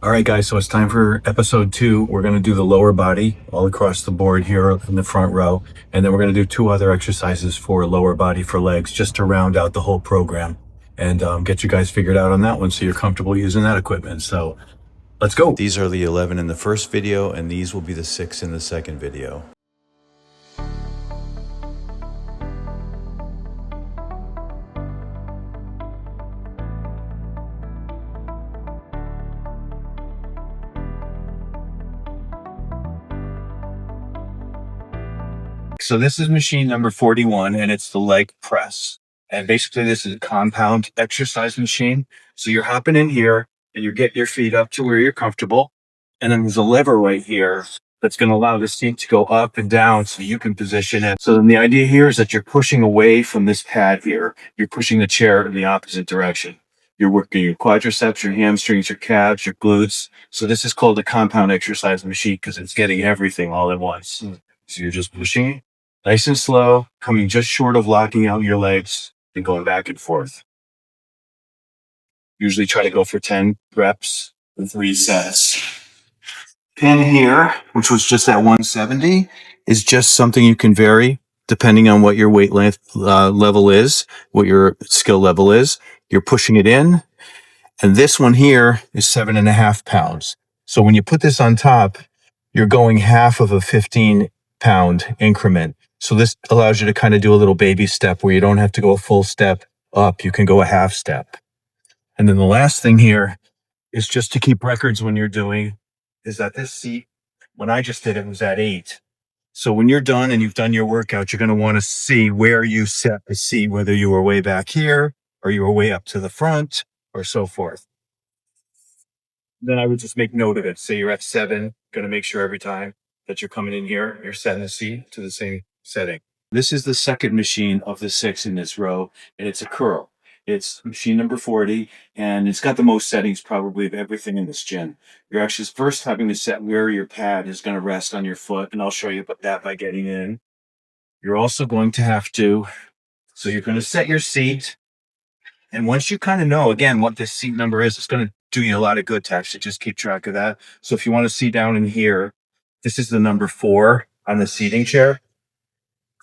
All right, guys, so it's time for episode 2. We're going to do the lower body all across the board here in the front row. And then we're going to do 2 other exercises for lower body for legs just to round out the whole program and get you guys figured out on that one so you're comfortable using that equipment. So let's go. These are the 11 in the first video, and these will be the 6 in the second video. So this is machine number 41, and it's the leg press. And basically this is a compound exercise machine. So you're hopping in here and you're getting your feet up to where you're comfortable. And then there's a lever right here that's going to allow the seat to go up and down so you can position it. So then the idea here is that you're pushing away from this pad here. You're pushing the chair in the opposite direction. You're working your quadriceps, your hamstrings, your calves, your glutes. So this is called a compound exercise machine because it's getting everything all at once. So you're just pushing nice and slow, coming just short of locking out your legs and going back and forth. Usually try to go for 10 reps and 3 sets. Pin here, which was just at 170, is just something you can vary depending on what your weight level is, what your skill level is. You're pushing it in. And this one here is 7.5 pounds. So when you put this on top, you're going half of a 15-pound increment. So this allows you to kind of do a little baby step where you don't have to go a full step up. You can go a half step. And then the last thing here is just to keep records when you're doing is that this seat, when I just did it, was at 8. So when you're done and you've done your workout, you're going to want to see where you set the seat, whether you were way back here or you were way up to the front or so forth. Then I would just make note of it. Say you're at 7, going to make sure every time that you're coming in here, you're setting the seat to the same setting. This is the second machine of the 6 in this row, and it's a curl. It's machine number 40, and it's got the most settings probably of everything in this gym. You're actually first having to set where your pad is going to rest on your foot, and I'll show you that by getting in. You're also going to have to, so you're going to set your seat, and once you kind of know, again, what this seat number is, it's going to do you a lot of good to actually just keep track of that. So if you want to see down in here, this is the number 4 on the seating chair.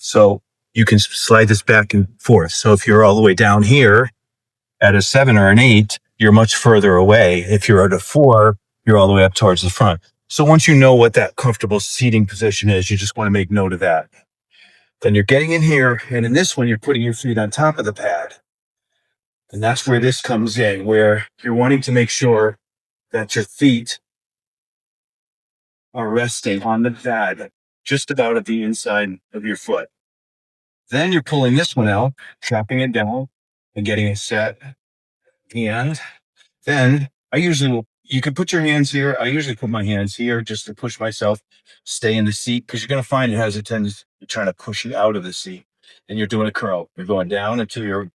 So you can slide this back and forth. So if you're all the way down here at a 7 or an 8, you're much further away. If you're at a 4, you're all the way up towards the front. So once you know what that comfortable seating position is, you just want to make note of that. Then you're getting in here, and in this one, you're putting your feet on top of the pad. And that's where this comes in, where you're wanting to make sure that your feet are resting on the pad just about at the inside of your foot. Then you're pulling this one out, trapping it down, and getting it set. And then you can put your hands here. I usually put my hands here just to push myself, stay in the seat, because you're going to find it has a tendency to try to push you out of the seat. And you're doing a curl. You're going down until your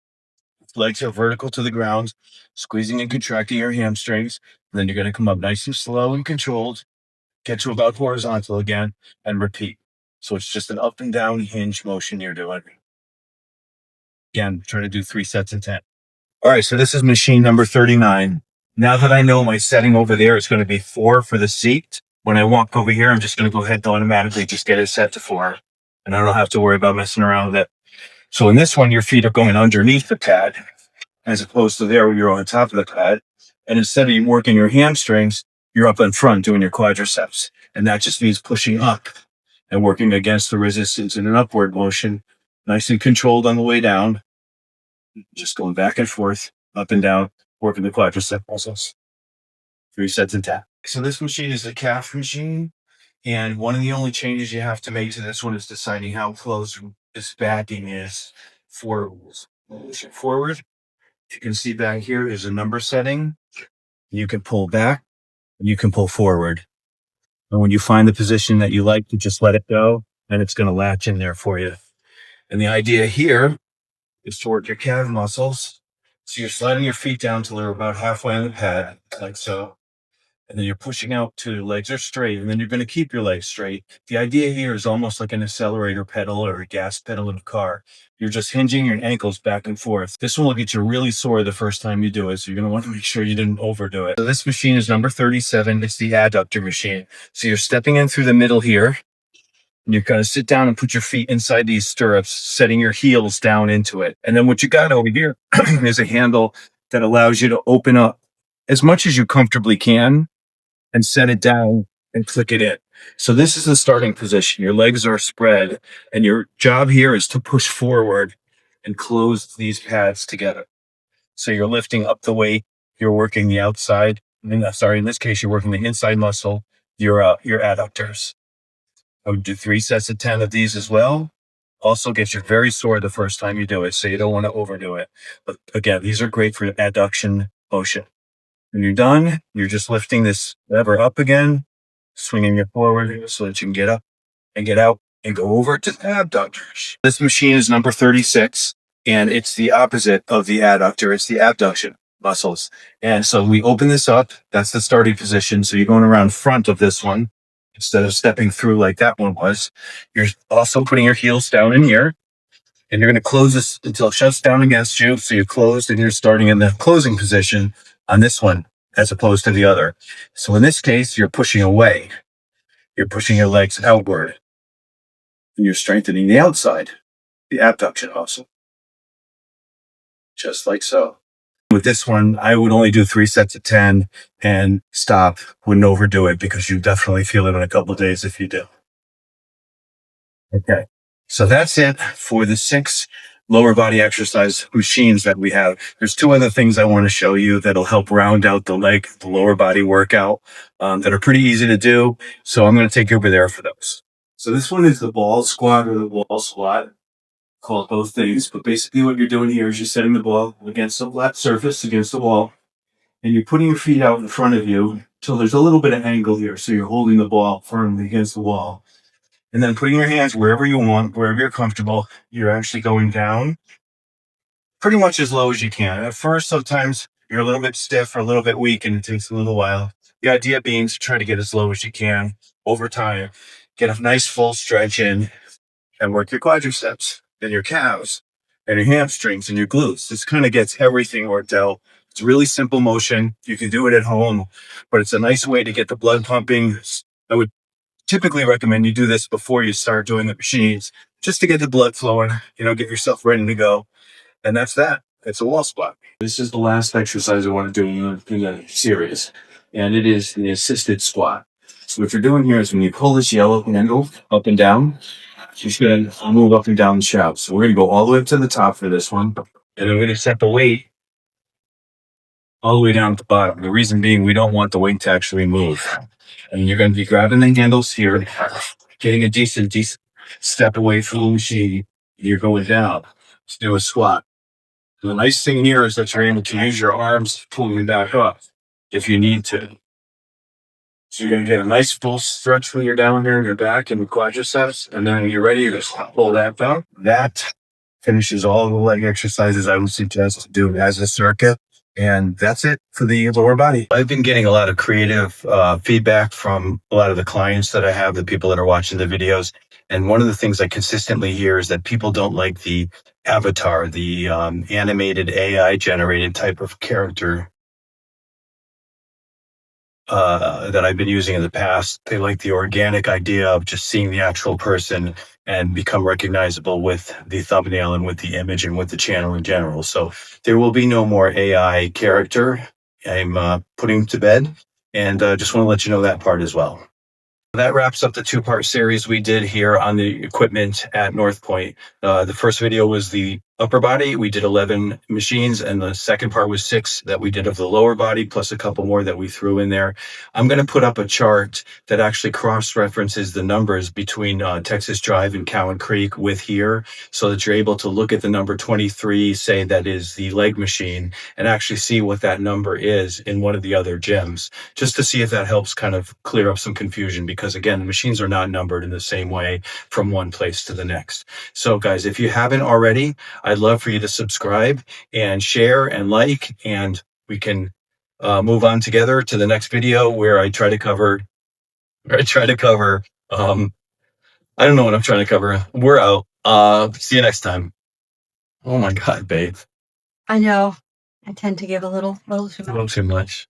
legs are vertical to the ground, squeezing and contracting your hamstrings. And then you're going to come up nice and slow and controlled, get to about horizontal again, and repeat. So it's just an up and down hinge motion you're doing. Again, try to do 3 sets of 10. All right, so this is machine number 39. Now that I know my setting over there is going to be 4 for the seat, when I walk over here, I'm just going to go ahead and automatically just get it set to 4. And I don't have to worry about messing around with it. So in this one, your feet are going underneath the pad, as opposed to there where you're on top of the pad. And instead of you working your hamstrings, you're up in front doing your quadriceps. And that just means pushing up and working against the resistance in an upward motion, nice and controlled on the way down. Just going back and forth, up and down, working the quadricep muscles. 3 sets of 10. So this machine is a calf machine. And one of the only changes you have to make to this one is deciding how close this backing is forward. Forward. You can see back here is a number setting. You can pull back, and you can pull forward. And when you find the position that you like, you just let it go, and it's going to latch in there for you. And the idea here is to work your calf muscles. So you're sliding your feet down till they're about halfway on the pad, like so. and then you're pushing out till your legs are straight, and then you're going to keep your legs straight. The idea here is almost like an accelerator pedal or a gas pedal in a car. You're just hinging your ankles back and forth. This one will get you really sore the first time you do it, so you're going to want to make sure you didn't overdo it. So this machine is number 37. It's the adductor machine. So you're stepping in through the middle here. You're going to sit down and put your feet inside these stirrups, setting your heels down into it. And then what you got over here is a handle that allows you to open up as much as you comfortably can and set it down and click it in. So this is the starting position. Your legs are spread, and your job here is to push forward and close these pads together. So you're lifting up the weight. You're working the outside. In this case, you're working the inside muscle, your adductors. I would do 3 sets of 10 of these as well. Also gets you very sore the first time you do it, so you don't want to overdo it. But again, these are great for adduction motion. When you're done, you're just lifting this lever up again, swinging it forward so that you can get up and get out and go over to the abductors. This machine is number 36, and it's the opposite of the adductor. It's the abduction muscles. And so we open this up. That's the starting position. So you're going around front of this one instead of stepping through like that one was. You're also putting your heels down in here, and you're going to close this until it shuts down against you. So you're closed, and you're starting in the closing position on this one as opposed to the other. So in this case, you're pushing away. You're pushing your legs outward, and you're strengthening the outside, the abduction muscle, just like so. With this one, I would only do 3 sets of 10 and stop. Wouldn't overdo it because you definitely feel it in a couple of days if you do. Okay. So that's it for the 6 lower body exercise machines that we have. There's 2 other things I want to show you that'll help round out the lower body workout that are pretty easy to do. So I'm going to take you over there for those. So this one is the ball squat or the wall squat. Call it both things, but basically what you're doing here is you're setting the ball against a flat surface, against the wall, and you're putting your feet out in front of you till there's a little bit of angle here, so you're holding the ball firmly against the wall. And then putting your hands wherever you want, wherever you're comfortable, you're actually going down pretty much as low as you can. At first, sometimes you're a little bit stiff or a little bit weak, and it takes a little while. The idea being to try to get as low as you can over time, get a nice full stretch in, and work your quadriceps and your calves and your hamstrings and your glutes. This kind of gets everything worked out. It's really simple motion. You can do it at home, but it's a nice way to get the blood pumping. I would typically recommend you do this before you start doing the machines, just to get the blood flowing, get yourself ready to go. And that's that. It's a wall squat. This is the last exercise I want to do in the series, and it is the assisted squat. So what you're doing here is when you pull this yellow handle up and down, you're going to move up and down the shaft. So we're going to go all the way up to the top for this one. And then we're going to set the weight all the way down at the bottom. The reason being, we don't want the weight to actually move. And you're going to be grabbing the handles here, getting a decent step away from the machine. You're going down to do a squat. And the nice thing here is that you're able to use your arms pulling back up if you need to. So you're going to get a nice full stretch when you're down here in your back and quadriceps. And then when you're ready, you just pull that down. That finishes all the leg exercises I would suggest to do as a circuit. And that's it for the lower body. I've been getting a lot of creative feedback from a lot of the clients that I have, the people that are watching the videos. And one of the things I consistently hear is that people don't like the avatar, the animated AI generated type of character that I've been using in the past. They like the organic idea of just seeing the actual person and become recognizable with the thumbnail and with the image and with the channel in general. So there will be no more AI character. I'm putting to bed, and just want to let you know that part as well. That wraps up the 2-part series we did here on the equipment at North Point. The first video was the upper body. We did 11 machines, and the second part was 6 that we did of the lower body, plus a couple more that we threw in there. I'm going to put up a chart that actually cross-references the numbers between Texas Drive and Cowan Creek with here, so that you're able to look at the number 23, say that is the leg machine, and actually see what that number is in one of the other gyms, just to see if that helps kind of clear up some confusion, because again, the machines are not numbered in the same way from one place to the next. So guys, if you haven't already, I'd love for you to subscribe and share and like, and we can move on together to the next video where I try to cover, I don't know what I'm trying to cover. We're out. See you next time. Oh my God, babe. I know. I tend to give a little A little too much.